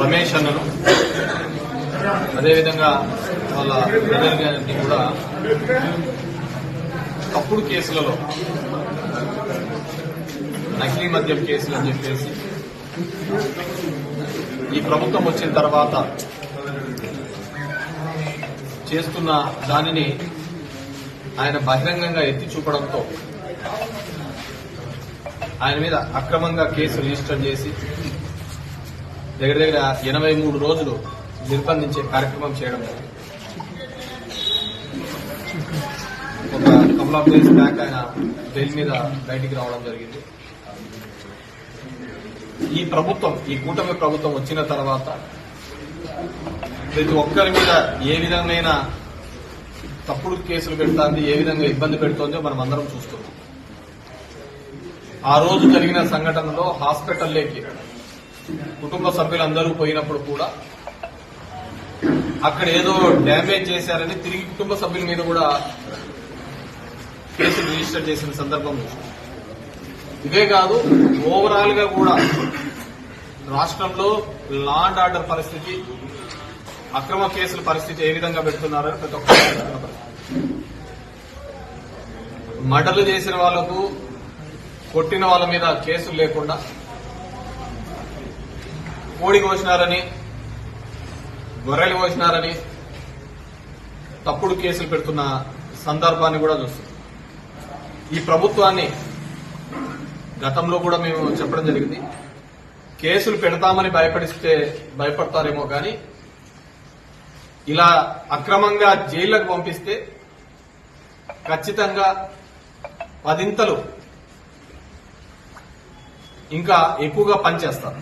రమేష్ అన్నను అదేవిధంగా వాళ్ళ బ్రదర్ గారిని కూడా తప్పుడు కేసులలో నకిలీ మద్యం కేసులు అని చెప్పేసి ఈ ప్రభుత్వం వచ్చిన తర్వాత చేస్తున్న దానిని ఆయన బహిరంగంగా ఎత్తి చూపడంతో ఆయన మీద అక్రమంగా కేసు రిజిస్టర్ చేసి దగ్గర 83 రోజులు నిర్బంధించే కార్యక్రమం చేయడం ఒక కపుల్ ఆఫ్ డేస్ బ్యాక్ ఆయన బెయిల్ మీద బయటికి రావడం జరిగింది. ఈ ప్రభుత్వం, ఈ కూటమి ప్రభుత్వం వచ్చిన తర్వాత ప్రతి ఒక్కరి మీద ఏ విధమైన తప్పుడు కేసులు పెడుతోంది, ఏ విధంగా ఇబ్బంది పెడుతోందో మనం అందరం చూస్తున్నాం. ఆ రోజు జరిగిన సంఘటనలో హాస్పిటల్లోకి కుటుంబ సభ్యులందరూ పోయినప్పుడు కూడా అక్కడ ఏదో డ్యామేజ్ చేశారని తిరిగి కుటుంబ సభ్యుల మీద కూడా కేసులు రిజిస్టర్ చేసిన సందర్భం. ఇవే కాదు, ఓవరాల్ గా కూడా రాష్ట్రంలో లా అండ్ ఆర్డర్ పరిస్థితి, అక్రమ కేసుల పరిస్థితి ఏ విధంగా పెడుతున్నారని ప్రతి ఒక్కరు మర్డర్లు చేసిన వాళ్లకు, కొట్టిన వాళ్ళ మీద కేసులు లేకుండా కోడి కోసినారని, గొర్రెలు కోసినారని తప్పుడు కేసులు పెడుతున్న సందర్భాన్ని కూడా చూస్తుంది. ఈ ప్రభుత్వాన్ని గతంలో కూడా మేము చెప్పడం జరిగింది, కేసులు పెడతామని భయపడతారేమో కానీ ఇలా అక్రమంగా జైళ్లకు పంపిస్తే ఖచ్చితంగా 10 ఇంకా ఎక్కువగా పనిచేస్తారు.